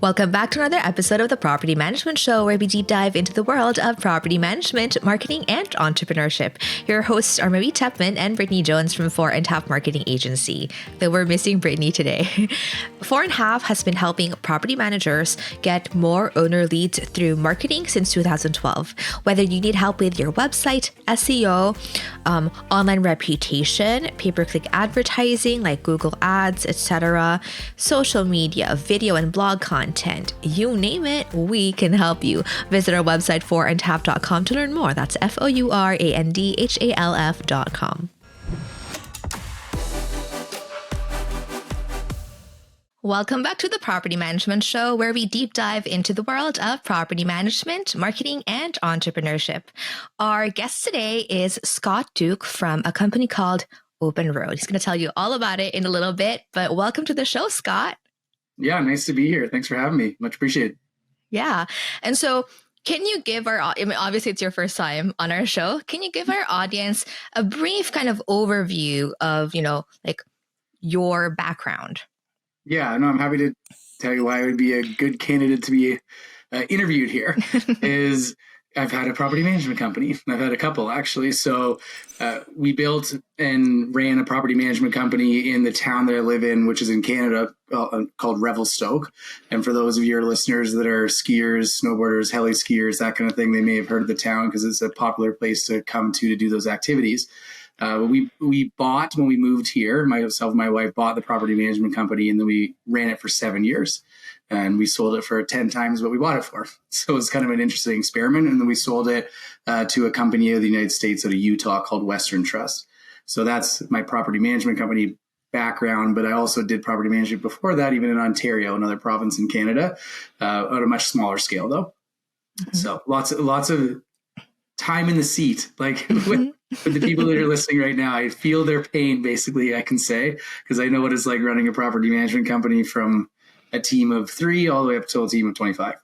Welcome back to another episode of the Property Management Show, where we deep dive into the world of property management, marketing, and entrepreneurship. Your hosts are Marie Tepman and Brittany Jones from 4.5 Marketing Agency. Though we're missing Brittany today. 4.5 has been helping property managers get more owner leads through marketing since 2012. Whether you need help with your website, SEO, online reputation, pay-per-click advertising like Google Ads, etc., social media, video and blog content, you name it, we can help you. Visit our website 4andhalf.com to learn more. That's FOURANDHALF.com. Welcome back to the Property Management Show, where we deep dive into the world of property management, marketing, and entrepreneurship. Our guest today is Scott Duke from a company called OpnRoad. He's going to tell you all about it in a little bit, but welcome to the show, Scott. Yeah, nice to be here. Thanks for having me. Much appreciated. Yeah. And so can you give obviously it's your first time on our show. Can you give our audience a brief kind of overview of, your background? Yeah, no, I'm happy to tell you why I would be a good candidate to be interviewed here. Is I've had a property management company. I've had a couple, actually. So we built and ran a property management company in the town that I live in, which is in Canada, called Revelstoke. And for those of your listeners that are skiers, snowboarders, heli skiers, that kind of thing, they may have heard of the town because it's a popular place to come to do those activities. We bought, when we moved here, myself and my wife bought the property management company, and then we ran it for 7 years. And we sold it for 10 times what we bought it for. So it was kind of an interesting experiment. And then we sold it to a company of the United States out of Utah called Western Trust. So that's my property management company background. But I also did property management before that, even in Ontario, another province in Canada, on a much smaller scale, though. Mm-hmm. So lots of time in the seat, like with the people that are listening right now. I feel their pain, basically, I can say, because I know what it's like running a property management company from a team of 3 all the way up to a team of 25.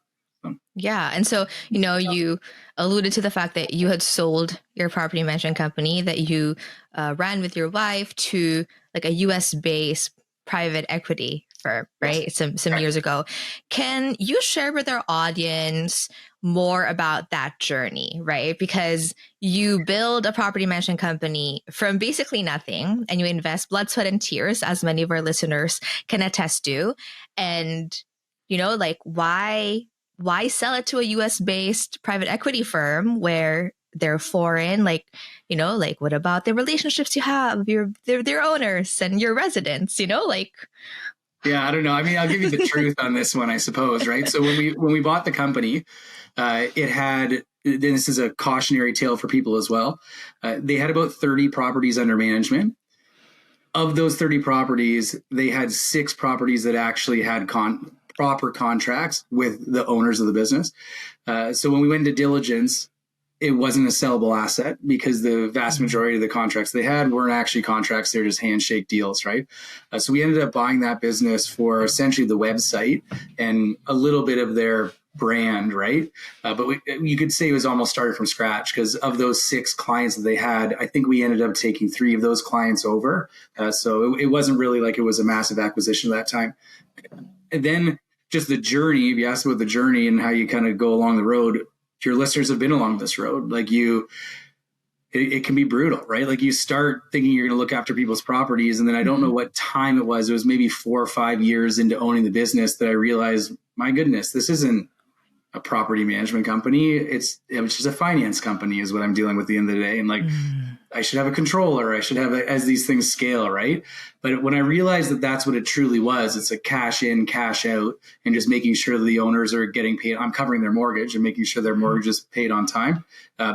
So. Yeah. And so, you alluded to the fact that you had sold your property management company that you ran with your wife to like a US-based private equity firm, right? Yes. Some years ago. Can you share with our audience more about that journey, right? Because you build a property management company from basically nothing, and you invest blood, sweat, and tears, as many of our listeners can attest to. And, why sell it to a US-based private equity firm where they're foreign? What about the relationships you have, their owners and your residents, Yeah, I don't know. I mean, I'll give you the truth on this one, I suppose, right? So when we bought the company, it had, this is a cautionary tale for people as well. They had about 30 properties under management. Of those 30 properties, they had 6 properties that actually had proper contracts with the owners of the business. So when we went into diligence, it wasn't a sellable asset because the vast majority of the contracts they had weren't actually contracts. They're just handshake deals, right? So we ended up buying that business for essentially the website and a little bit of their brand, right? But you could say it was almost started from scratch because of those 6 clients that they had, I think we ended up taking 3 of those clients over. So it wasn't really like it was a massive acquisition at that time. And then just the journey, if you asked about the journey and how you kind of go along the road, your listeners have been along this road. Like it can be brutal, right? Like you start thinking you're going to look after people's properties. And then I don't know what time it was. It was maybe 4 or 5 years into owning the business that I realized, my goodness, this isn't a property management company. It's just a finance company is what I'm dealing with at the end of the day. And I should have a controller. I should have as these things scale, right? But when I realized that that's what it truly was, it's a cash in, cash out, and just making sure that the owners are getting paid. I'm covering their mortgage and making sure their mortgage is paid on time.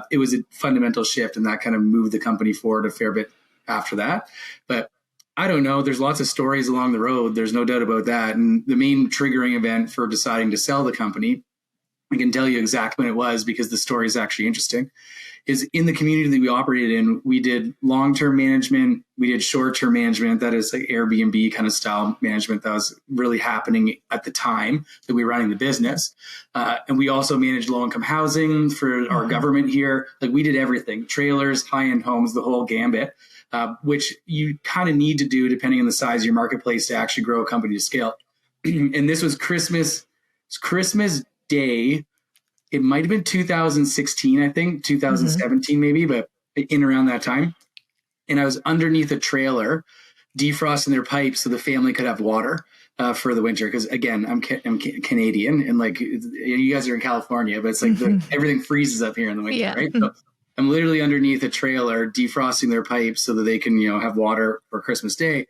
It was a fundamental shift, and that kind of moved the company forward a fair bit after that. But I don't know. There's lots of stories along the road. There's no doubt about that. And the main triggering event for deciding to sell the company, I can tell you exactly when it was because the story is actually interesting, is in the community that we operated in, we did long-term management, we did short-term management, that is like Airbnb kind of style management that was really happening at the time that we were running the business. And we also managed low-income housing for our government here. Like we did everything, trailers, high-end homes, the whole gambit, which you kind of need to do depending on the size of your marketplace to actually grow a company to scale. And this was Christmas Christmas Day, it might have been 2016, I think, 2017 maybe, but in around that time. And I was underneath a trailer defrosting their pipes so the family could have water for the winter. Because again, I'm Canadian, and like you guys are in California, but it's like everything freezes up here in the winter, right? So I'm literally underneath a trailer defrosting their pipes so that they can, have water for Christmas Day.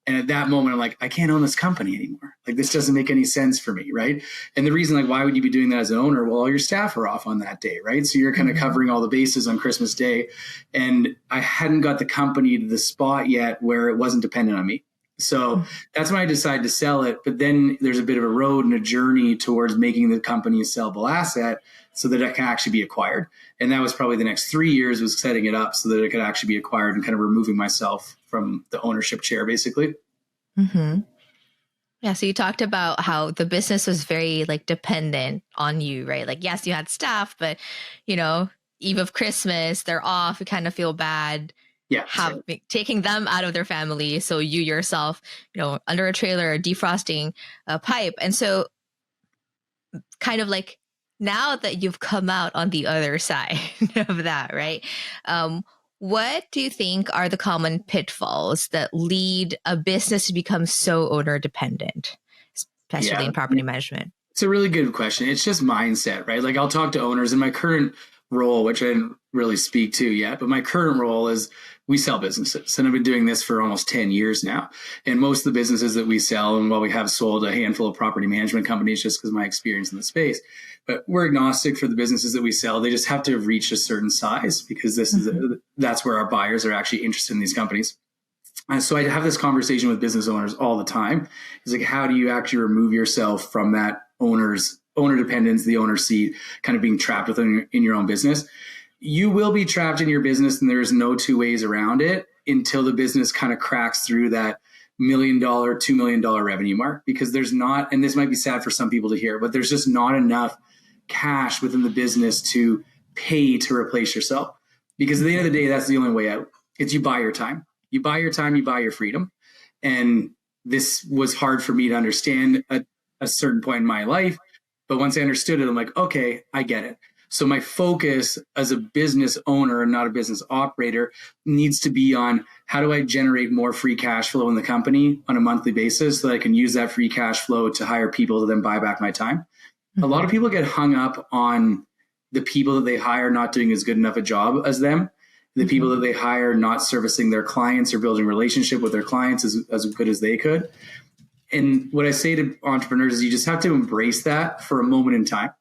And at that moment, I'm like, I can't own this company anymore. Like, this doesn't make any sense for me, right? And the reason, like, why would you be doing that as an owner? Well, all your staff are off on that day, right? So you're kind of covering all the bases on Christmas Day. And I hadn't got the company to the spot yet where it wasn't dependent on me. So that's when I decided to sell it. But then there's a bit of a road and a journey towards making the company a sellable asset so that it can actually be acquired. And that was probably the next 3 years, was setting it up so that it could actually be acquired and kind of removing myself from the ownership chair, basically. Yeah. So you talked about how the business was very like dependent on you, right? Like, yes, you had staff, but Eve of Christmas, they're off. You kind of feel bad. Yeah. Taking them out of their family. So you yourself, under a trailer, defrosting a pipe. And so kind of like, now that you've come out on the other side of that, right? What do you think are the common pitfalls that lead a business to become so owner dependent, especially in property management? It's a really good question. It's just mindset, right? Like, I'll talk to owners in my current role, which I didn't really speak to yet, but my current role is we sell businesses, and I've been doing this for almost 10 years now. And most of the businesses that we sell, and while we have sold a handful of property management companies just because of my experience in the space, but we're agnostic for the businesses that we sell. They just have to have reached a certain size because that's where our buyers are actually interested in these companies. And so I have this conversation with business owners all the time. It's like, how do you actually remove yourself from that owner dependence, the owner seat, kind of being trapped within in your own business? You will be trapped in your business, and there's no two ways around it until the business kind of cracks through that $1 million, $2 million revenue mark, because there's not, and this might be sad for some people to hear, but there's just not enough cash within the business to pay to replace yourself. Because at the end of the day, that's the only way out. It's you buy your time. You buy your time, you buy your freedom. And this was hard for me to understand at a certain point in my life. But once I understood it, I'm like, okay, I get it. So my focus as a business owner and not a business operator needs to be on, how do I generate more free cash flow in the company on a monthly basis so that I can use that free cash flow to hire people to then buy back my time. A lot of people get hung up on the people that they hire not doing as good enough a job as them, the people that they hire not servicing their clients or building relationship with their clients as good as they could. And what I say to entrepreneurs is you just have to embrace that for a moment in time.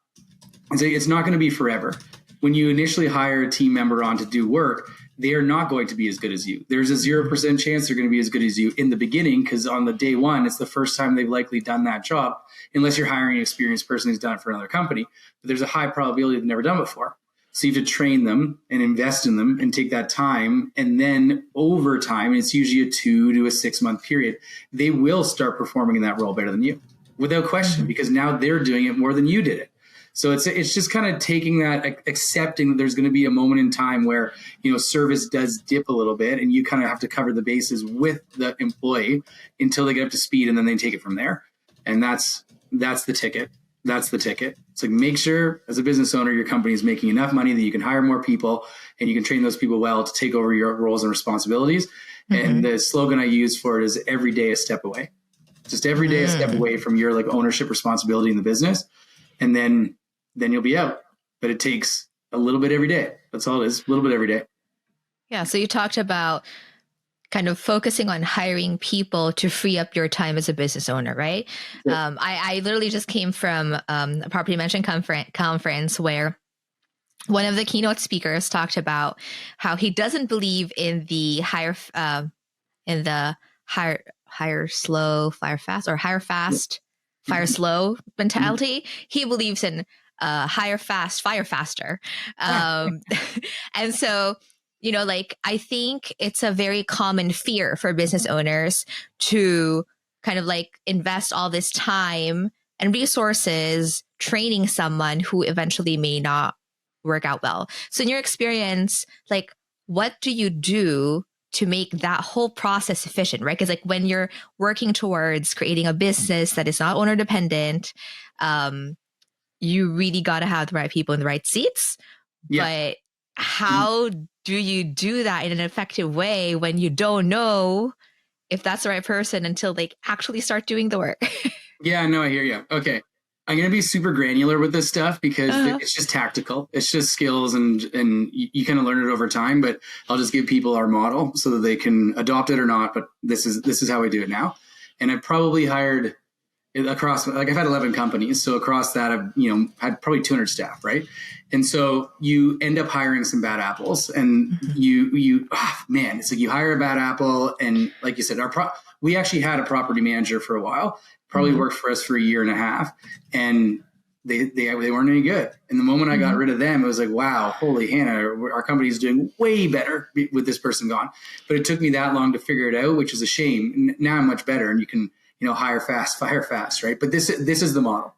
And so it's not going to be forever. When you initially hire a team member on to do work, they are not going to be as good as you. There's a 0% chance they're going to be as good as you in the beginning, because on the day one, it's the first time they've likely done that job, unless you're hiring an experienced person who's done it for another company. But there's a high probability they've never done it before. So you have to train them and invest in them and take that time. And then over time, it's usually a 2 to a 6 month period, they will start performing in that role better than you, without question, because now they're doing it more than you did it. So it's just kind of taking that, accepting that there's going to be a moment in time where, service does dip a little bit, and you kind of have to cover the bases with the employee until they get up to speed, and then they take it from there. And that's the ticket. That's the ticket. It's like, make sure as a business owner, your company is making enough money that you can hire more people and you can train those people well to take over your roles and responsibilities. And the slogan I use for it is every day a step away. Just every day a step away from your ownership responsibility in the business. And then you'll be out. But it takes a little bit every day. That's all it is. A little bit every day. Yeah. So you talked about kind of focusing on hiring people to free up your time as a business owner, right? Yeah. I literally just came from a property management conference where one of the keynote speakers talked about how he doesn't believe in the hire slow, fire fast, or hire fast, fire slow mentality. He believes in hire fast, fire faster. And so, I think it's a very common fear for business owners to kind of invest all this time and resources training someone who eventually may not work out well. So in your experience, what do you do to make that whole process efficient, right? Because when you're working towards creating a business that is not owner dependent, you really got to have the right people in the right seats. Yeah. But how do you do that in an effective way when you don't know if that's the right person until they actually start doing the work? Yeah, no, I hear you. Okay. I'm going to be super granular with this stuff because it's just tactical. It's just skills and you kind of learn it over time, but I'll just give people our model so that they can adopt it or not. But this is how I do it now. And I've probably hired across, like I've had 11 companies. So across that, I've, had probably 200 staff. Right. And so you end up hiring some bad apples and it's like you hire a bad apple. And like you said, we actually had a property manager for a while, probably worked for us for a year and a half, and they weren't any good. And the moment I got rid of them, it was like, wow, holy Hannah, our company is doing way better with this person gone. But it took me that long to figure it out, which is a shame. Now I'm much better, and you can, hire fast, fire fast, right? But this is the model.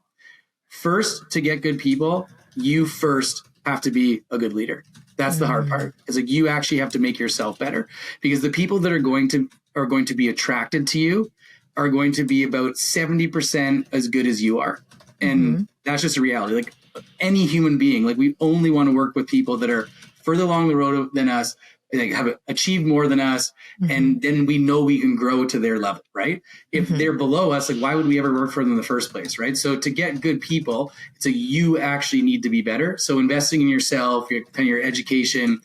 First, to get good people, you first have to be a good leader. That's the hard part. It's like you actually have to make yourself better, because the people that are going to be attracted to you are going to be about 70% as good as you are. And that's just a reality. Like any human being, like we only want to work with people that are further along the road than us, like have achieved more than us. And then we know we can grow to their level, right? If they're below us, like why would we ever work for them in the first place, right? So to get good people, it's like you actually need to be better. So investing in yourself, your education,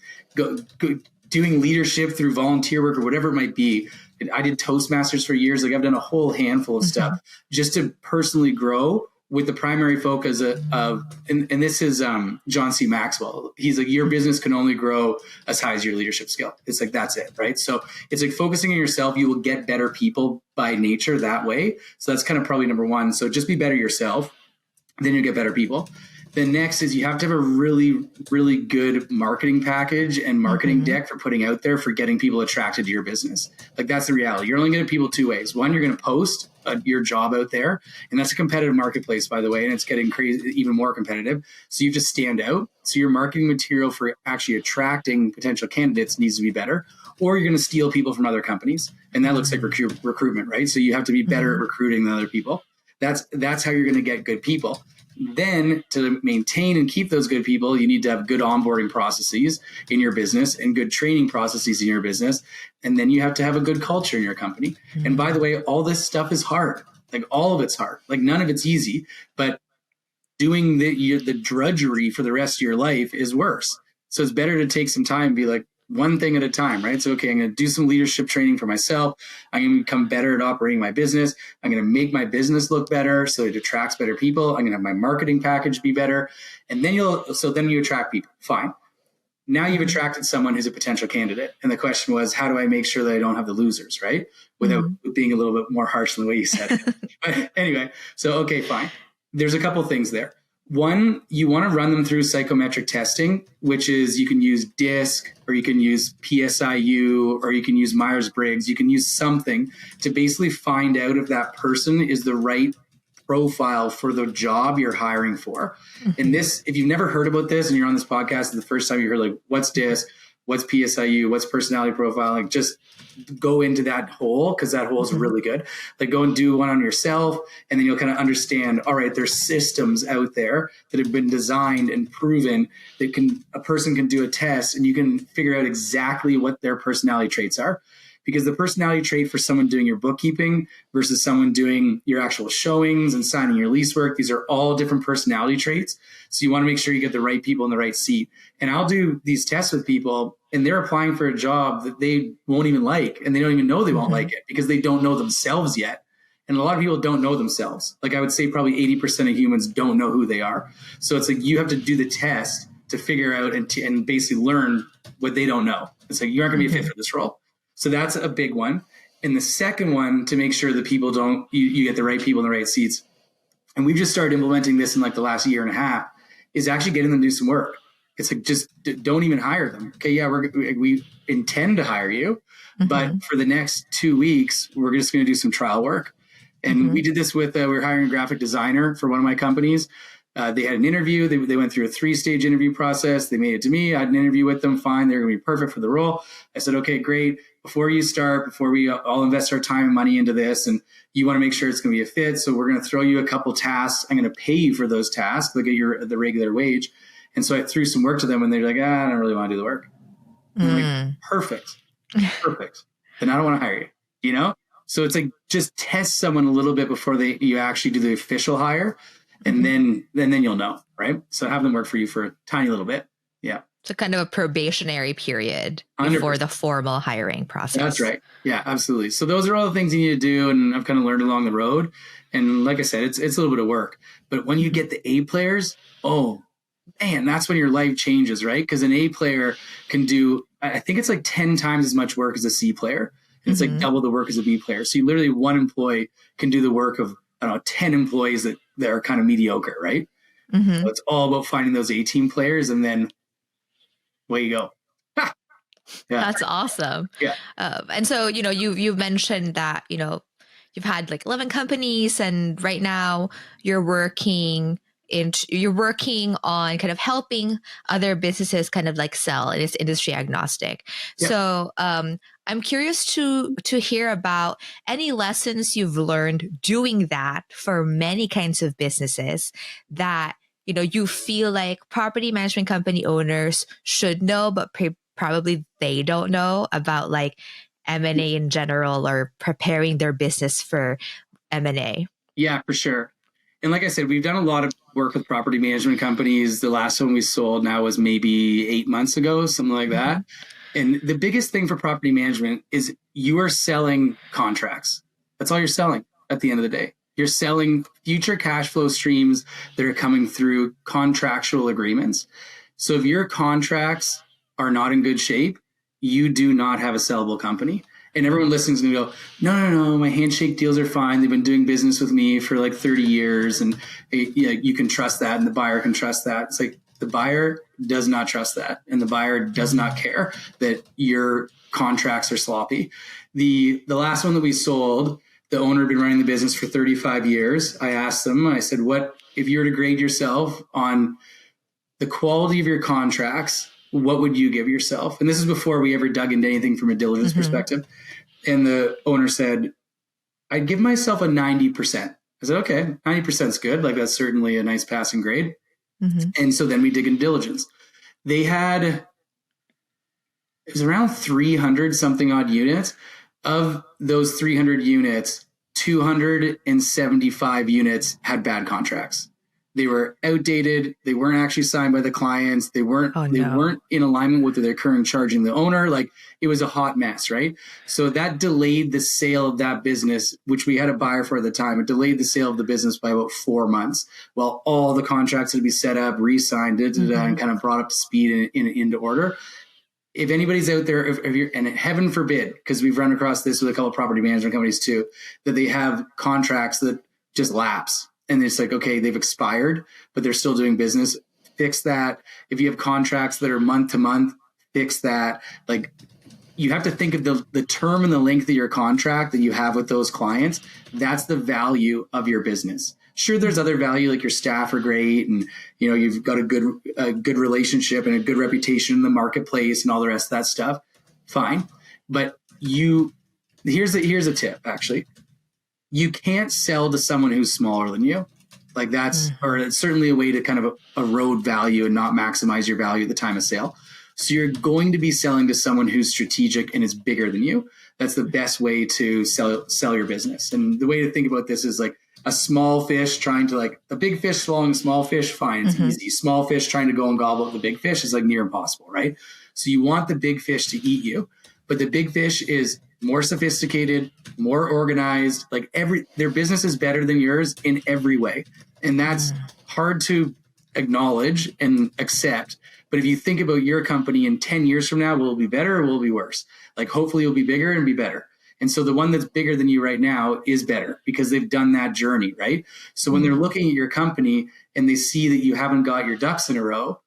doing leadership through volunteer work or whatever it might be. I did Toastmasters for years. Like I've done a whole handful of stuff just to personally grow, with the primary focus of and this is John C. Maxwell. He's like, your business can only grow as high as your leadership skill. It's like, that's it, right? So it's like focusing on yourself. You will get better people by nature that way. So that's kind of probably number one. So just be better yourself, then you'll get better people. Then next is you have to have a really, really good marketing package and marketing deck for putting out there for getting people attracted to your business. Like that's the reality. You're only going to people two ways. One, you're going to post your job out there, and that's a competitive marketplace, by the way, and it's getting crazy, even more competitive. So you just stand out. So your marketing material for actually attracting potential candidates needs to be better, or you're going to steal people from other companies, and that looks like recruitment, right? So you have to be better at recruiting than other people. That's how you're going to get good people. Then to maintain and keep those good people, you need to have good onboarding processes in your business and good training processes in your business. And then you have to have a good culture in your company. And by the way, all this stuff is hard. Like all of it's hard. Like none of it's easy, but doing the drudgery for the rest of your life is worse. So it's better to take some time and be like, one thing at a time, right? So, okay, I'm going to do some leadership training for myself. I'm going to become better at operating my business. I'm going to make my business look better so it attracts better people. I'm going to have my marketing package be better. And then you attract people. Fine. Now you've attracted someone who's a potential candidate. And the question was, how do I make sure that I don't have the losers, right? Without being a little bit more harsh in the way you said it. But anyway, so, okay, fine. There's a couple things there. One, you want to run them through psychometric testing, which is you can use DISC or you can use PSIU or you can use Myers-Briggs. You can use something to basically find out if that person is the right profile for the job you're hiring for. And this, if you've never heard about this and you're on this podcast, the first time you heard like, what's DISC, what's PSIU, what's personality profiling, just go into that hole, because that hole is really good. Like go and do one on yourself, and then you'll kind of understand, all right, there's systems out there that have been designed and proven that a person can do a test and you can figure out exactly what their personality traits are. Because the personality trait for someone doing your bookkeeping versus someone doing your actual showings and signing your lease work, these are all different personality traits. So you want to make sure you get the right people in the right seat. And I'll do these tests with people, and they're applying for a job that they won't even like, and they don't even know they won't like it because they don't know themselves yet. And a lot of people don't know themselves. Like I would say probably 80% of humans don't know who they are. So it's like you have to do the test to figure out and basically learn what they don't know. It's like you aren't going to be a fit for this role. So that's a big one. And the second one, to make sure that people you get the right people in the right seats. And we've just started implementing this in like the last year and a half, is actually getting them to do some work. It's like, just don't even hire them. Okay. Yeah. We intend to hire you, but for the next 2 weeks, we're just going to do some trial work. And we did this with, we were hiring a graphic designer for one of my companies. They had an interview. They went through a 3-stage interview process. They made it to me. I had an interview with them. Fine. They're going to be perfect for the role. I said, okay, great. before you start, before we all invest our time and money into this, and you want to make sure it's going to be a fit. So we're going to throw you a couple tasks. I'm going to pay you for those tasks, like at the regular wage. And so I threw some work to them and they're like, I don't really want to do the work. I'm like, perfect. Then I don't want to hire you, So it's like, just test someone a little bit before you actually do the official hire. And then you'll know, right? So have them work for you for a tiny little bit. Yeah. So kind of a probationary period before 100%. The formal hiring process. That's right. Yeah, absolutely. So those are all the things you need to do. And I've kind of learned along the road. And like I said, it's a little bit of work. But when you get the A players, oh, man, that's when your life changes, right? Because an A player can do, I think it's like 10 times as much work as a C player. And it's like double the work as a B player. So you literally, one employee can do the work of, 10 employees that are kind of mediocre, right? So it's all about finding those A-team players, and then away you go. Yeah. That's awesome. Yeah. And so, you've mentioned that, you've had like 11 companies, and right now you're working on kind of helping other businesses kind of like sell, and it's industry agnostic. Yep. So I'm curious to hear about any lessons you've learned doing that for many kinds of businesses that, you feel like property management company owners should know, but probably they don't know about, like M&A in general, or preparing their business for M&A. Yeah, for sure. And like I said, we've done a lot of work with property management companies. The last one we sold now was maybe 8 months ago, something like that. And the biggest thing for property management is you are selling contracts. That's all you're selling at the end of the day. You're selling future cash flow streams that are coming through contractual agreements. So if your contracts are not in good shape, you do not have a sellable company. And everyone listening is going to go, no, my handshake deals are fine. They've been doing business with me for like 30 years. And you can trust that. And the buyer can trust that. It's like, the buyer does not trust that. And the buyer does not care that your contracts are sloppy. The last one that we sold, the owner had been running the business for 35 years. I asked them, I said, what, if you were to grade yourself on the quality of your contracts, what would you give yourself? And this is before we ever dug into anything from a diligence perspective. And the owner said, I'd give myself a 90%. I said, okay, 90% is good. Like, that's certainly a nice passing grade. And so then we dig in diligence. They had, it was around 300 something odd units. Of those 300 units, 275 units had bad contracts. They were outdated. They weren't actually signed by the clients. They weren't in alignment with what they're currently charging the owner. Like, it was a hot mess, right? So that delayed the sale of that business, which we had a buyer for at the time. It delayed the sale of the business by about 4 months, while all the contracts had to be set up, re-signed, and kind of brought up to speed and into order. If anybody's out there, if you're, and heaven forbid, because we've run across this with a couple of property management companies too, that they have contracts that just lapse. And it's like, okay, they've expired, but they're still doing business. Fix that. If you have contracts that are month to month, fix that. Like, you have to think of the term and the length of your contract that you have with those clients. That's the value of your business. Sure, there's other value, like your staff are great, and you've got a good relationship and a good reputation in the marketplace and all the rest of that stuff. Fine, but here's a tip actually. You can't sell to someone who's smaller than you. Like, or it's certainly a way to kind of erode value and not maximize your value at the time of sale. So you're going to be selling to someone who's strategic and is bigger than you. That's the best way to sell your business. And the way to think about this is like a small fish trying to, like, a big fish swallowing a small fish, fine, it's easy. Small fish trying to go and gobble up the big fish is like near impossible, right? So you want the big fish to eat you, but the big fish is more sophisticated, more organized, like their business is better than yours in every way. And that's hard to acknowledge and accept. But if you think about your company in 10 years from now, will it be better or will it be worse? Like, hopefully it'll be bigger and be better. And so the one that's bigger than you right now is better because they've done that journey, right? So when they're looking at your company and they see that you haven't got your ducks in a row,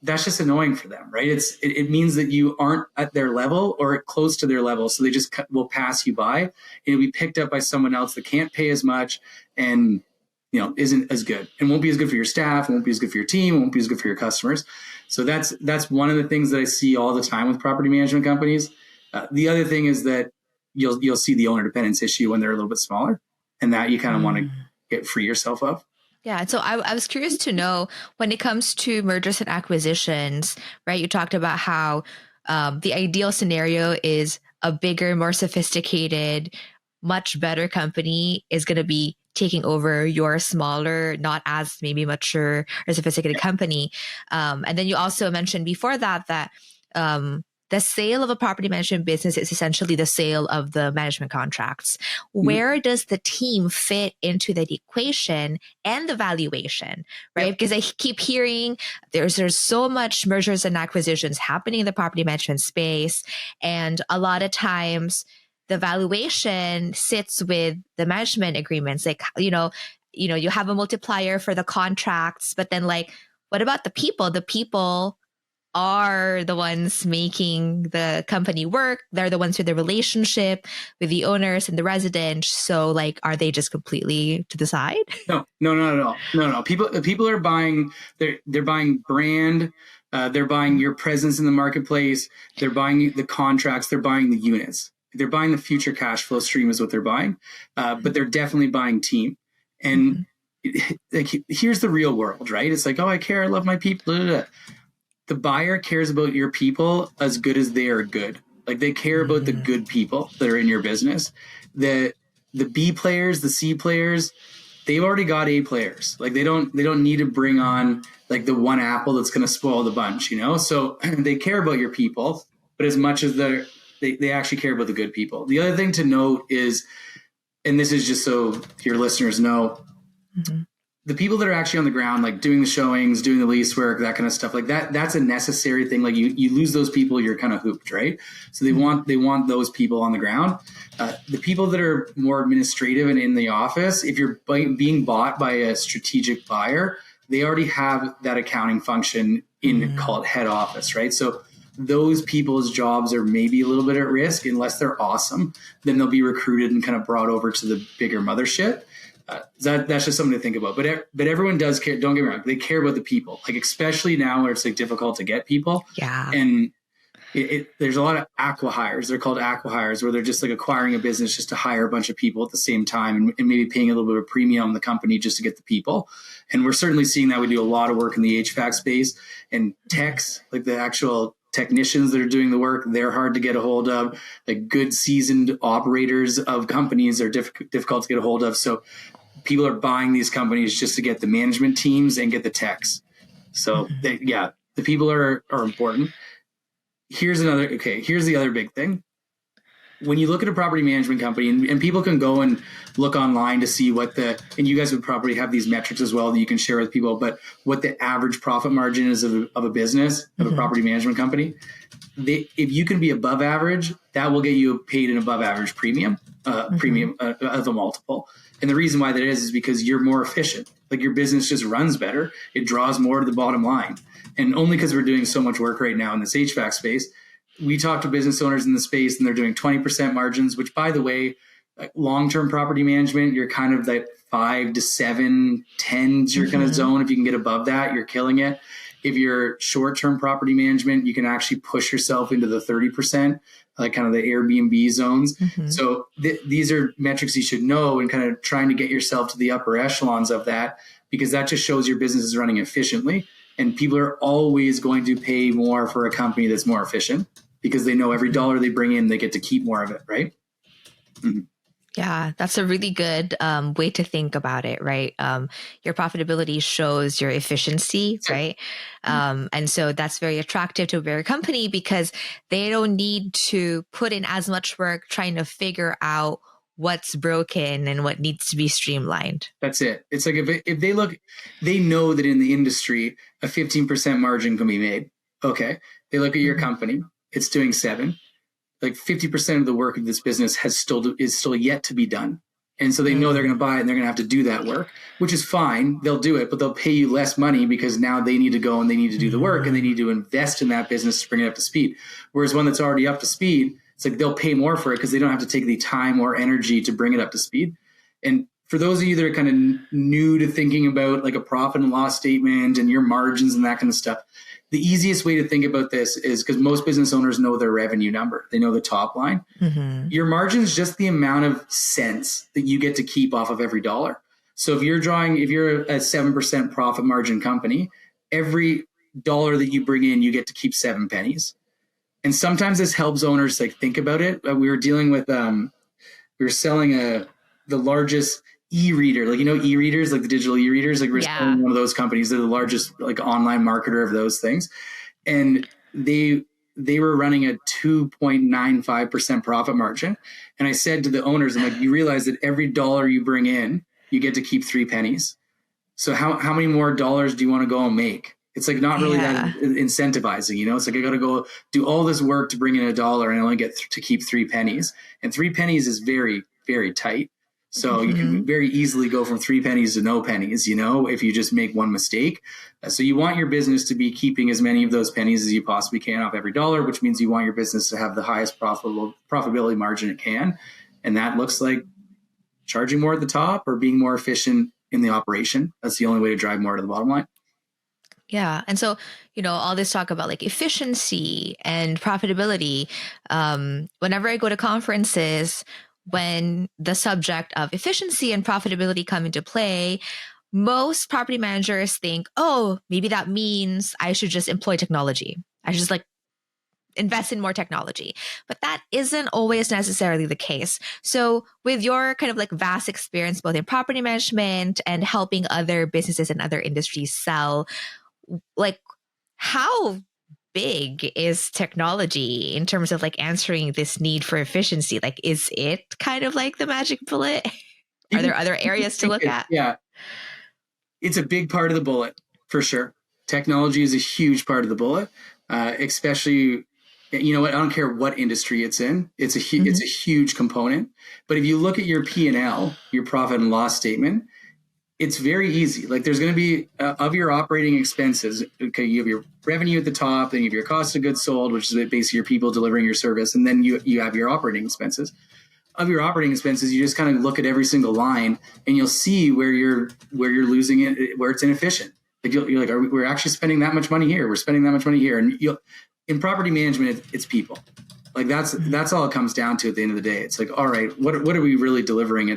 that's just annoying for them, right? It means that you aren't at their level or close to their level. So they just will pass you by, and it'll be picked up by someone else that can't pay as much and, isn't as good, and won't be as good for your staff, won't be as good for your team, won't be as good for your customers. So that's one of the things that I see all the time with property management companies. The other thing is that you'll see the owner dependence issue when they're a little bit smaller, and that you kind of want to get free yourself of. Yeah. And so I was curious to know, when it comes to mergers and acquisitions, right? You talked about how the ideal scenario is a bigger, more sophisticated, much better company is going to be taking over your smaller, not as maybe mature or sophisticated company. And then you also mentioned before that the sale of a property management business is essentially the sale of the management contracts. Where does the team fit into that equation and the valuation, right? Because I keep hearing there's so much mergers and acquisitions happening in the property management space. And a lot of times the valuation sits with the management agreements. Like, you have a multiplier for the contracts, but then like, what about the people? The people are the ones making the company work. They're the ones with the relationship with the owners and the residents. So like, are they just completely to the side? No, not at all. No. People are buying, they're buying brand. They're buying your presence in the marketplace. They're buying the contracts. They're buying the units. They're buying the future cash flow stream is what they're buying. But they're definitely buying team. And like, here's the real world, right? It's like, oh, I care. I love my people. Blah, blah, blah. The buyer cares about your people as good as they are good. Like, they care about the good people that are in your business. The B players, the C players, they've already got A players. Like, they don't need to bring on like the one apple that's going to spoil the bunch, So they care about your people, but as much as they actually care about the good people. The other thing to note is, and this is just so your listeners know, the people that are actually on the ground, like doing the showings, doing the lease work, that kind of stuff, like that's a necessary thing. Like, you lose those people, you're kind of hooped, right? So they want those people on the ground. The people that are more administrative and in the office, if you're being bought by a strategic buyer, they already have that accounting function in call it head office, right? So those people's jobs are maybe a little bit at risk unless they're awesome. Then they'll be recruited and kind of brought over to the bigger mothership. That's just something to think about. But everyone does care. Don't get me wrong; they care about the people. Like, especially now where it's like difficult to get people. Yeah. And there's a lot of acqui-hires. They're called acqui-hires, where they're just like acquiring a business just to hire a bunch of people at the same time, and maybe paying a little bit of a premium on the company just to get the people. And we're certainly seeing that. We do a lot of work in the HVAC space and techs, like the actual technicians that are doing the work. They're hard to get a hold of. Like, good seasoned operators of companies are difficult to get a hold of. So people are buying these companies just to get the management teams and get the techs. So the people are important. Here's the other big thing. When you look at a property management company, and people can go and look online to see and you guys would probably have these metrics as well that you can share with people, but what the average profit margin is of a business, of a property management company. If you can be above average, that will get you paid an above average premium of a multiple. And the reason why that is because you're more efficient. Like, your business just runs better. It draws more to the bottom line. And only because we're doing so much work right now in this HVAC space, we talk to business owners in the space and they're doing 20% margins, which, by the way, like long-term property management, you're kind of that 5 to 7, 10s, your kind of zone. If you can get above that, you're killing it. If you're short-term property management, you can actually push yourself into the 30%, like kind of the Airbnb zones. So these are metrics you should know, and kind of trying to get yourself to the upper echelons of that, because that just shows your business is running efficiently. And people are always going to pay more for a company that's more efficient, because they know every dollar they bring in, they get to keep more of it, right? Yeah, that's a really good way to think about it, right? Your profitability shows your efficiency, right? And so that's very attractive to a very company, because they don't need to put in as much work trying to figure out what's broken and what needs to be streamlined. That's it. It's like if they look, they know that in the industry, a 15% margin can be made. Okay. They look at your company, it's doing 7. Like 50% of the work of this business is still yet to be done. And so they know they're going to buy it and they're going to have to do that work, which is fine. They'll do it, but they'll pay you less money because now they need to go and they need to do the work and they need to invest in that business to bring it up to speed. Whereas one that's already up to speed, it's like they'll pay more for it because they don't have to take the time or energy to bring it up to speed. And for those of you that are kind of new to thinking about like a profit and loss statement and your margins and that kind of stuff, the easiest way to think about this is because most business owners know their revenue number. They know the top line. Mm-hmm. Your margin is just the amount of cents that you get to keep off of every dollar. So if you're a 7% profit margin company, every dollar that you bring in, you get to keep 7 pennies. And sometimes this helps owners like think about it. We were dealing with, we were selling the largest e-reader, like, e-readers, like the digital e-readers, like we're selling one of those companies. They're the largest like online marketer of those things. And they were running a 2.95% profit margin. And I said to the owners, I'm like, you realize that every dollar you bring in, you get to keep 3 pennies. So how many more dollars do you want to go and make? It's like not really that incentivizing, It's like I got to go do all this work to bring in $1 and I only get to keep 3 pennies. And 3 pennies is very, very tight. So you can very easily go from 3 pennies to no pennies, if you just make one mistake. So you want your business to be keeping as many of those pennies as you possibly can off every dollar, which means you want your business to have the highest profitability margin it can. And that looks like charging more at the top or being more efficient in the operation. That's the only way to drive more to the bottom line. Yeah. And so, all this talk about like efficiency and profitability, whenever I go to conferences, when the subject of efficiency and profitability come into play, most property managers think, oh, maybe that means I should just employ technology. I should just like invest in more technology. But that isn't always necessarily the case. So with your kind of like vast experience, both in property management and helping other businesses and other industries sell, like how big is technology in terms of like answering this need for efficiency? Like, is it kind of like the magic bullet? Are there other areas to look at? Yeah. It's a big part of the bullet for sure. Technology is a huge part of the bullet, especially, I don't care what industry it's in. It's a huge component. But if you look at your P&L, your profit and loss statement, it's very easy. Like there's going to be of your operating expenses. Okay, you have your revenue at the top, then you have your cost of goods sold, which is basically your people delivering your service, and then you have your operating expenses. Of your operating expenses, you just kind of look at every single line, and you'll see where you're losing it, where it's inefficient. Like you're like, we're actually spending that much money here. We're spending that much money here, and in property management, it's people. Like that's all it comes down to at the end of the day. It's like, all right, what are we really delivering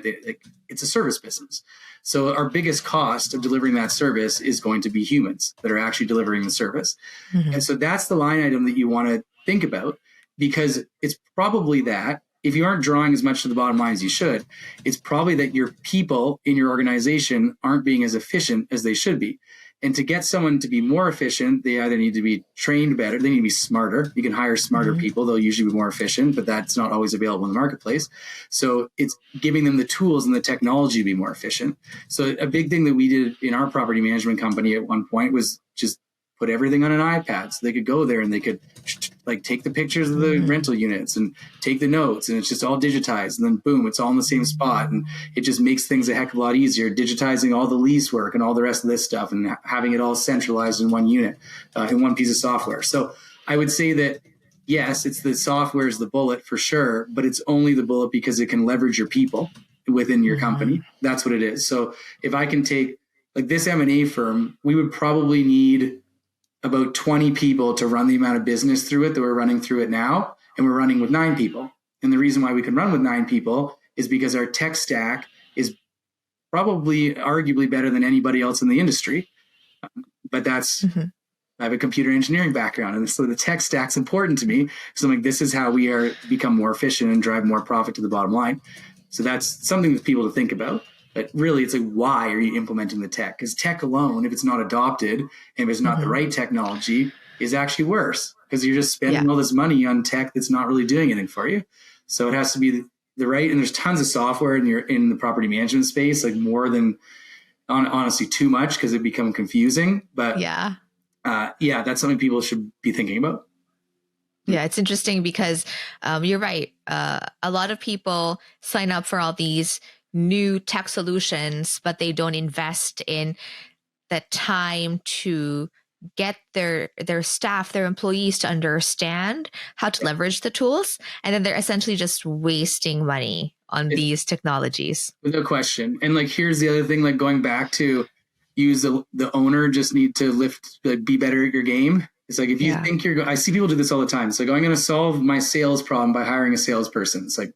it's a service business. So our biggest cost of delivering that service is going to be humans that are actually delivering the service. Mm-hmm. And so that's the line item that you want to think about, because it's probably that if you aren't drawing as much to the bottom line as you should, it's probably that your people in your organization aren't being as efficient as they should be. And to get someone to be more efficient, they either need to be trained better, they need to be smarter. You can hire smarter people, they'll usually be more efficient, but that's not always available in the marketplace. So it's giving them the tools and the technology to be more efficient. So a big thing that we did in our property management company at one point was just put everything on an iPad so they could go there and they could like take the pictures of the rental units and take the notes, and it's just all digitized, and then boom, it's all in the same spot, and it just makes things a heck of a lot easier, digitizing all the lease work and all the rest of this stuff and having it all centralized in one unit, in one piece of software. So I would say that yes, it's the software is the bullet for sure, but it's only the bullet because it can leverage your people within your company. That's what it is. So if I can take like this M&A firm, we would probably need about 20 people to run the amount of business through it that we're running through it now. And we're running with 9 people. And the reason why we can run with 9 people is because our tech stack is probably arguably better than anybody else in the industry. But that's, I have a computer engineering background. And so the tech stack's important to me. So I'm like, this is how we are become more efficient and drive more profit to the bottom line. So that's something for people to think about. But really, it's like, why are you implementing the tech? Because tech alone, if it's not adopted and if it's not the right technology, is actually worse, because you're just spending all this money on tech that's not really doing anything for you. So it has to be the right. And there's tons of software in the property management space, like more than honestly too much, because it become confusing. But that's something people should be thinking about. Yeah, it's interesting because you're right. A lot of people sign up for all these new tech solutions, but they don't invest in the time to get their staff, their employees to understand how to leverage the tools, and then they're essentially just wasting money on It's these technologies. no question. And like, here's the other thing, like going back to use the owner just need to lift, like be better at your game. It's like, if you think I see people do this all the time. It's like, I'm going to solve my sales problem by hiring a salesperson. It's like,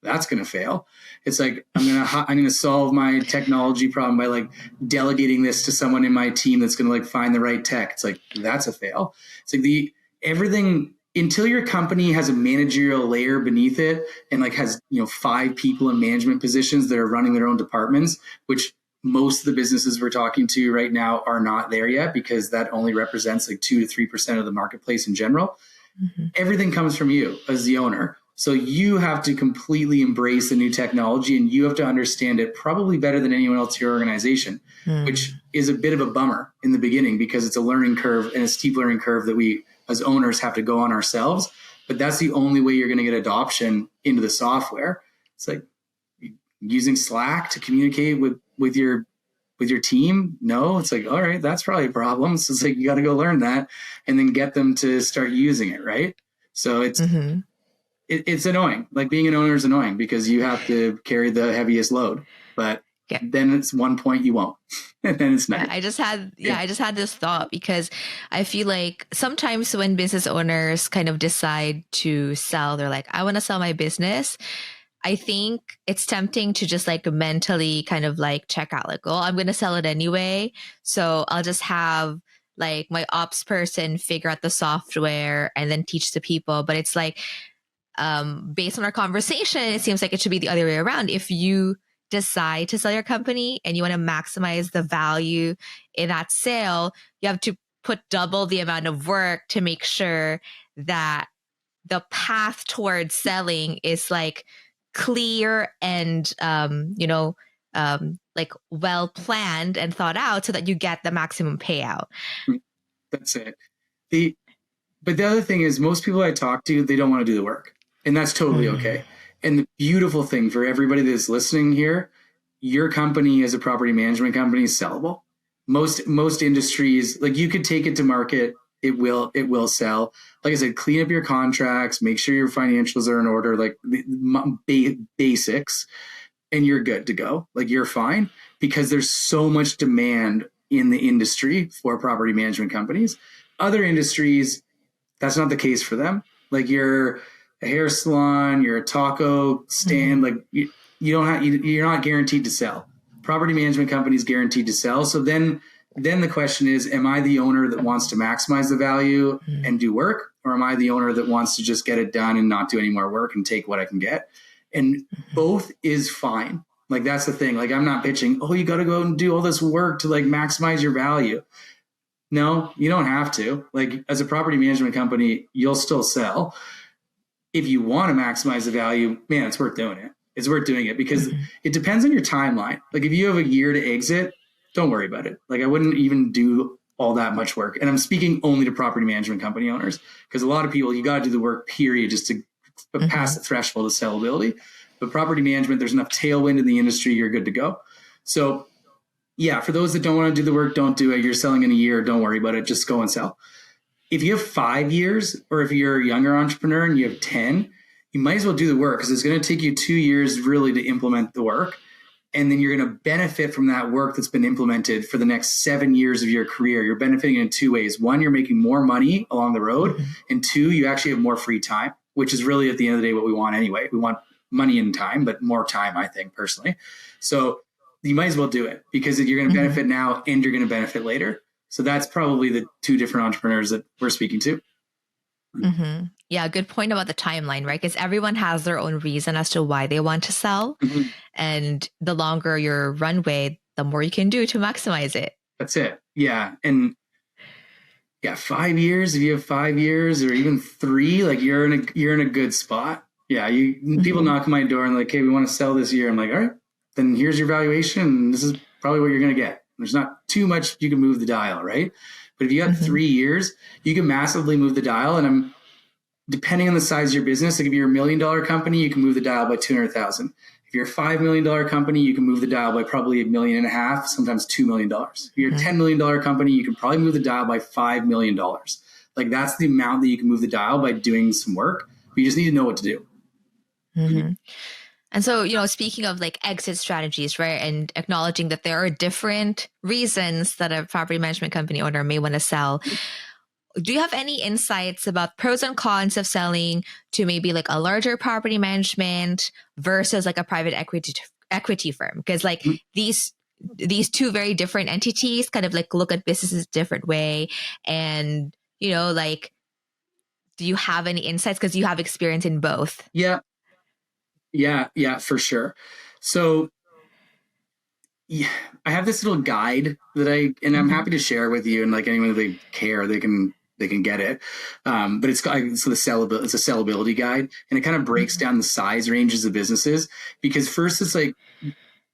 that's going to fail. It's like, I'm going to solve my technology problem by like delegating this to someone in my team that's going to like find the right tech. It's like, that's a fail. It's like everything until your company has a managerial layer beneath it and like has, 5 people in management positions that are running their own departments, which most of the businesses we're talking to right now are not there yet, because that only represents like 2 to 3% of the marketplace in general. Mm-hmm. Everything comes from you as the owner. So you have to completely embrace the new technology, and you have to understand it probably better than anyone else in your organization, which is a bit of a bummer in the beginning because it's a learning curve and a steep learning curve that we as owners have to go on ourselves. But that's the only way you're going to get adoption into the software. It's like using Slack to communicate with your team. No, it's like, all right, that's probably a problem. So it's like, you got to go learn that and then get them to start using it. Right. So it's annoying. Like being an owner is annoying because you have to carry the heaviest load, but then it's one point you won't. And then it's nice. I just had this thought because I feel like sometimes when business owners kind of decide to sell, they're like, I want to sell my business. I think it's tempting to just like mentally kind of like check out, like, oh, I'm going to sell it anyway. So I'll just have like my ops person figure out the software and then teach the people. But it's like, based on our conversation, it seems like it should be the other way around. If you decide to sell your company and you want to maximize the value in that sale, you have to put double the amount of work to make sure that the path towards selling is like clear and, like well planned and thought out so that you get the maximum payout. That's it. But the other thing is, most people I talk to, they don't want to do the work. And that's totally okay. And the beautiful thing for everybody that's listening here, your company as a property management company is sellable. Most industries, like you could take it to market, it will sell. Like I said, clean up your contracts, make sure your financials are in order, like basics, and you're good to go. Like you're fine, because there's so much demand in the industry for property management companies. Other industries, that's not the case for them. Like you're a hair salon, you're a taco stand, like you're not guaranteed to sell. Property management companies guaranteed to sell. So then the question is, am I the owner that wants to maximize the value and do work? Or am I the owner that wants to just get it done and not do any more work and take what I can get? And both is fine. Like that's the thing. Like I'm not pitching, oh, you got to go and do all this work to like maximize your value. No, you don't have to. Like as a property management company, you'll still sell. If you want to maximize the value, man, it's worth doing it. It's worth doing it because it depends on your timeline. Like if you have a year to exit, don't worry about it. Like I wouldn't even do all that much work. And I'm speaking only to property management company owners, because a lot of people, you got to do the work period just to pass the threshold of sellability. But property management, there's enough tailwind in the industry, you're good to go. So yeah, for those that don't want to do the work, don't do it. You're selling in a year, don't worry about it. Just go and sell. If you have 5 years, or if you're a younger entrepreneur and you have 10, you might as well do the work, because it's going to take you 2 years really to implement the work. And then you're going to benefit from that work that's been implemented for the next 7 years of your career. You're benefiting in 2 ways. One, you're making more money along the road. And 2, you actually have more free time, which is really at the end of the day what we want anyway. We want money and time, but more time, I think, personally. So you might as well do it, because you're going to benefit now and you're going to benefit later. So that's probably the 2 different entrepreneurs that we're speaking to. Yeah, good point about the timeline, right? Because everyone has their own reason as to why they want to sell. And the longer your runway, the more you can do to maximize it. That's it. Yeah. And yeah, 5 years, if you have 5 years or even 3, like you're in a good spot. Yeah. People knock on my door and like, hey, we want to sell this year. I'm like, all right, then here's your valuation. And this is probably what you're going to get. There's not too much you can move the dial, right? But if you have 3 years, you can massively move the dial. And depending on the size of your business, like if you're $1 million company, you can move the dial by 200,000. If you're a $5 million company, you can move the dial by probably $1.5 million, sometimes $2 million. If you're a $10 million company, you can probably move the dial by $5 million. Like that's the amount that you can move the dial by doing some work. But you just need to know what to do. Mm-hmm. And so, speaking of like exit strategies, right, and acknowledging that there are different reasons that a property management company owner may want to sell, do you have any insights about pros and cons of selling to maybe like a larger property management versus like a private equity firm? Because like these two very different entities kind of like look at businesses different way. And, like, do you have any insights? Because you have experience in both. Yeah, for sure. So yeah, I have this little guide that I'm happy to share with you, and like anyone that they care, they can get it. But it's a sellability guide, and it kind of breaks down the size ranges of businesses, because first it's like,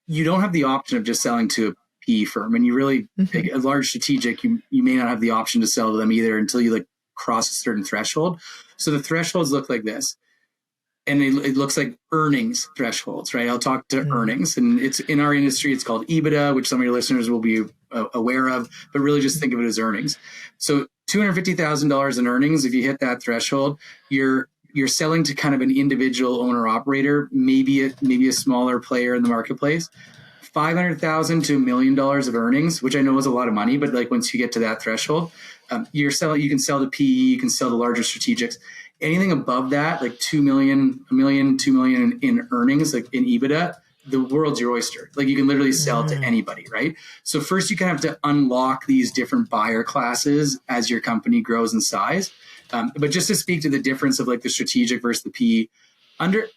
you don't have the option of just selling to a PE firm, and you really like a large strategic, you may not have the option to sell to them either until you like cross a certain threshold. So the thresholds look like this. And it looks like earnings thresholds, right? I'll talk to earnings, and it's in our industry, it's called EBITDA, which some of your listeners will be aware of, but really just think of it as earnings. So $250,000 in earnings, if you hit that threshold, you're selling to kind of an individual owner operator, maybe a smaller player in the marketplace. $500,000 to $1 million of earnings, which I know is a lot of money, but like once you get to that threshold, you can sell to PE, you can sell to larger strategics. Anything above that, like 2 million, 1 million, 2 million in earnings, like in EBITDA, the world's your oyster. Like you can literally sell to anybody, right? So first you kind of have to unlock these different buyer classes as your company grows in size. But just to speak to the difference of like the strategic versus the PE,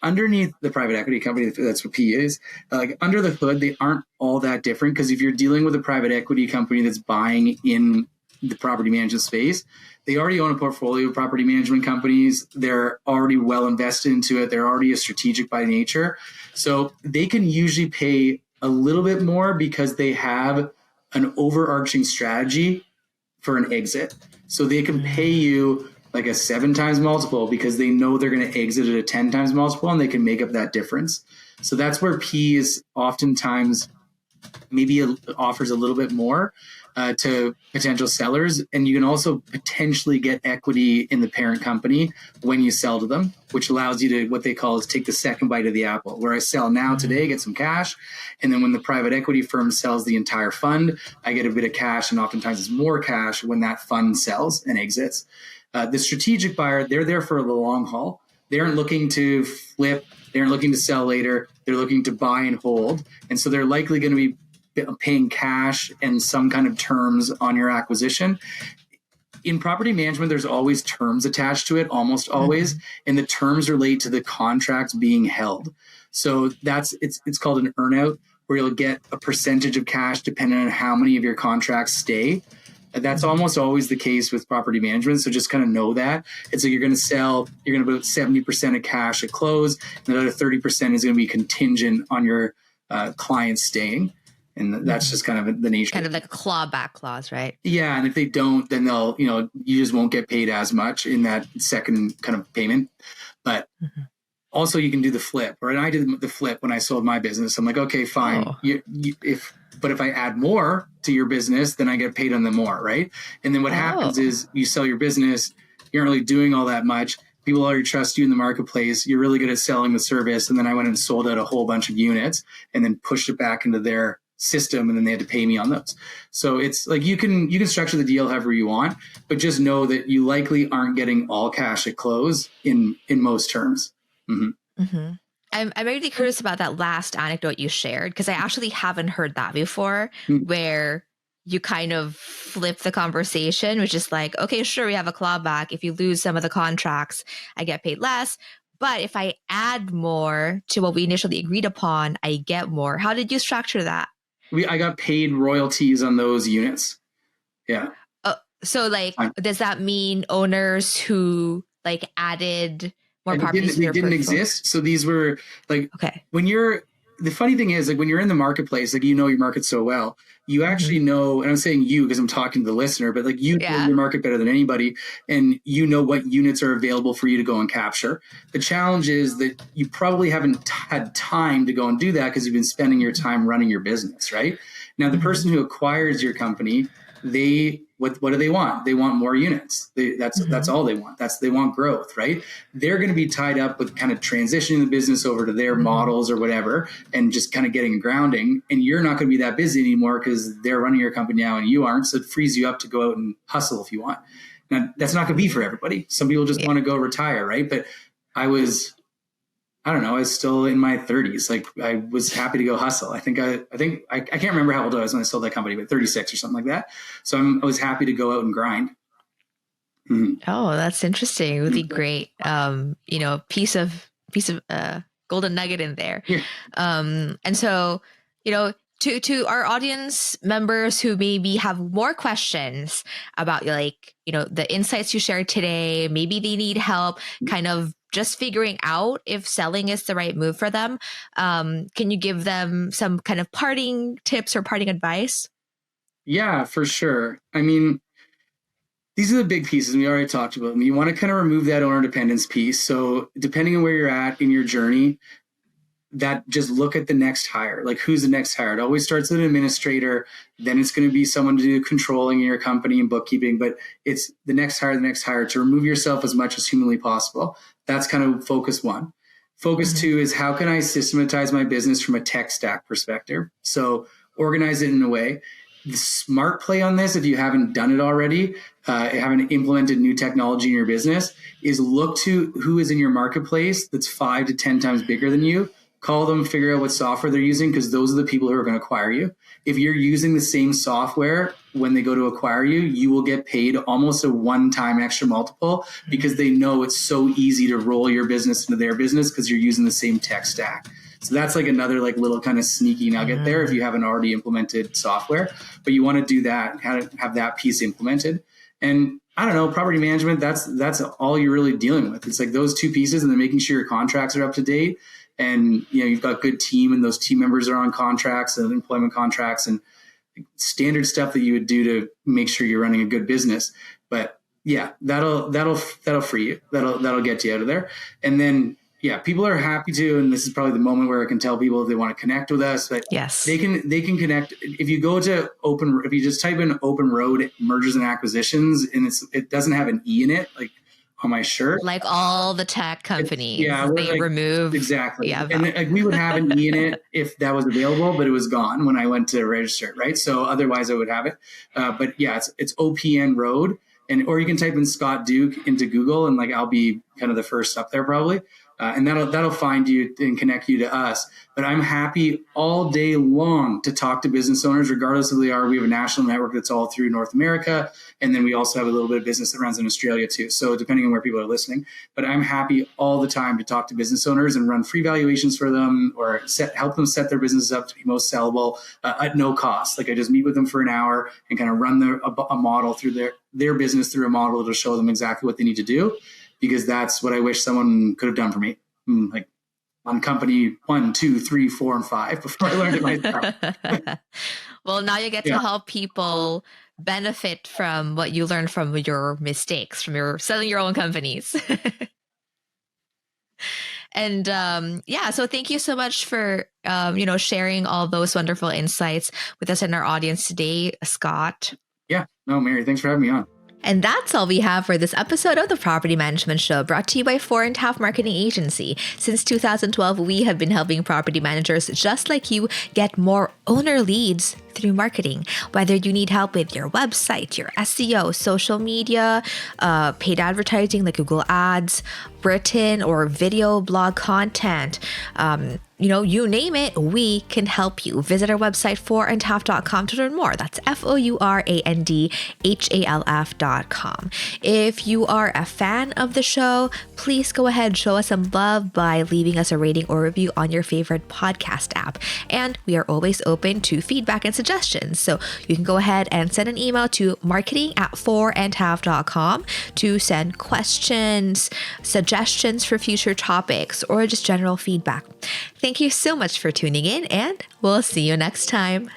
underneath the private equity company, that's what PE is, like under the hood, they aren't all that different, because if you're dealing with a private equity company that's buying in the property management space, they already own a portfolio of property management companies. They're already well invested into it. They're already a strategic by nature. So they can usually pay a little bit more because they have an overarching strategy for an exit. So they can pay you like a 7 times multiple because they know they're going to exit at a 10 times multiple, and they can make up that difference. So that's where P is oftentimes maybe offers a little bit more to potential sellers. And you can also potentially get equity in the parent company when you sell to them, which allows you to, what they call is take the second bite of the apple, where I sell now today, get some cash. And then when the private equity firm sells the entire fund, I get a bit of cash, and oftentimes it's more cash when that fund sells and exits. The strategic buyer, they're there for the long haul. They aren't looking to flip. They aren't looking to sell later. They're looking to buy and hold. And so they're likely going to be paying cash and some kind of terms on your acquisition. In property management, there's always terms attached to it, almost always, and the terms relate to the contracts being held. So it's called an earnout, where you'll get a percentage of cash depending on how many of your contracts stay. That's almost always the case with property management. So just kind of know that. It's like you're going to put 70% of cash at close, and the other 30% is going to be contingent on your clients staying. And that's just kind of the nature. Kind of like a clawback clause, right? Yeah. And if they don't, then they'll, you just won't get paid as much in that second kind of payment. But also you can do the flip, or I did the flip when I sold my business. I'm like, okay, fine. But if I add more to your business, then I get paid on the more, right? And then what happens is you sell your business, you're not really doing all that much. People already trust you in the marketplace. You're really good at selling the service. And then I went and sold out a whole bunch of units and then pushed it back into their system, and then they had to pay me on those. So it's like you can structure the deal however you want, but just know that you likely aren't getting all cash at close in most terms. I'm really curious about that last anecdote you shared, because I actually haven't heard that before, where you kind of flip the conversation, which is like, okay, sure, we have a clawback. If you lose some of the contracts, I get paid less. But if I add more to what we initially agreed upon, I get more. How did you structure that? I got paid royalties on those units. Yeah. So like, does that mean owners who like added more properties? They didn't exist. So these were like, when you're the funny thing is, like, when you're in the marketplace, like, you know your market so well, you actually know, and I'm saying you because I'm talking to the listener, but like, you know your market better than anybody, and you know what units are available for you to go and capture. The challenge is that you probably haven't had time to go and do that because you've been spending your time running your business, right? Now, the person who acquires your company, what do they want? They want more units. That's all they want. They want growth, right? They're going to be tied up with kind of transitioning the business over to their models or whatever, and just kind of getting a grounding. And you're not going to be that busy anymore because they're running your company now and you aren't. So it frees you up to go out and hustle if you want. Now, that's not going to be for everybody. Some people just want to go retire, right? But I was still in my 30s. Like, I was happy to go hustle. I can't remember how old I was when I sold that company, but 36 or something like that. So I was happy to go out and grind. Oh, that's interesting. Really great. Piece of golden nugget in there. Yeah. And so, to our audience members who maybe have more questions about the insights you shared today, maybe they need help kind of just figuring out if selling is the right move for them. Can you give them some kind of parting tips or parting advice? Yeah, for sure. I mean, these are the big pieces. We already talked about them. You want to kind of remove that owner dependence piece. So depending on where you're at in your journey, that just look at the next hire. Like, who's the next hire? It always starts with an administrator. Then it's going to be someone to do controlling in your company and bookkeeping. But it's the next hire to remove yourself as much as humanly possible. That's kind of focus one. Focus two is, how can I systematize my business from a tech stack perspective? So organize it in a way. The smart play on this, if you haven't done it already, haven't implemented new technology in your business, is look to who is in your marketplace that's 5 to 10 times bigger than you. Call them, figure out what software they're using, because those are the people who are going to acquire you. If you're using the same software when they go to acquire you, you will get paid almost a one-time extra multiple, because they know it's so easy to roll your business into their business because you're using the same tech stack. So that's like another little kind of sneaky nugget there if you haven't already implemented software. But you want to do that, have that piece implemented. And I don't know, property management, that's all you're really dealing with. It's like those two pieces, and then making sure your contracts are up to date. And, you've got a good team, and those team members are on contracts and employment contracts and standard stuff that you would do to make sure you're running a good business. But yeah, that'll free you. That'll get you out of there. And then, yeah, people are happy to, and this is probably the moment where I can tell people if they want to connect with us, but yes, they can connect. If you go to if you just type in OpnRoad mergers and acquisitions, and it doesn't have an E in it, like on my shirt, like all the tech companies, they remove exactly. Yeah, and we would have an E in it if that was available, but it was gone when I went to register it, right? So otherwise I would have it. But yeah, it's OPN Road, or you can type in Scott Duke into Google, and I'll be kind of the first up there probably. And that'll find you and connect you to us. But I'm happy all day long to talk to business owners, regardless of who they are. We have a national network that's all through North America. And then we also have a little bit of business that runs in Australia too. So depending on where people are listening, but I'm happy all the time to talk to business owners and run free valuations for them, or help them set their business up to be most sellable at no cost. I just meet with them for an hour and kind of run a model through their business through a model to show them exactly what they need to do. Because that's what I wish someone could have done for me, on company 1, 2, 3, 4, and 5 before I learned it myself. Well, now you get to help people benefit from what you learned from your mistakes, from your selling your own companies. And so thank you so much for sharing all those wonderful insights with us and our audience today, Scott. Yeah, no, Mary, thanks for having me on. And that's all we have for this episode of the Property Management Show, brought to you by 4.5 Marketing Agency. Since 2012, we have been helping property managers just like you get more owner leads through marketing. Whether you need help with your website, your SEO, social media, paid advertising like Google Ads, written or video blog content, you name it, we can help you. Visit our website, 4andhalf.com, to learn more. That's FOURANDHALF.com. If you are a fan of the show, please go ahead and show us some love by leaving us a rating or review on your favorite podcast app. And we are always open to feedback and suggestions suggestions. So you can go ahead and send an email to marketing@fourandhalf.com to send questions, suggestions for future topics, or just general feedback. Thank you so much for tuning in, and we'll see you next time.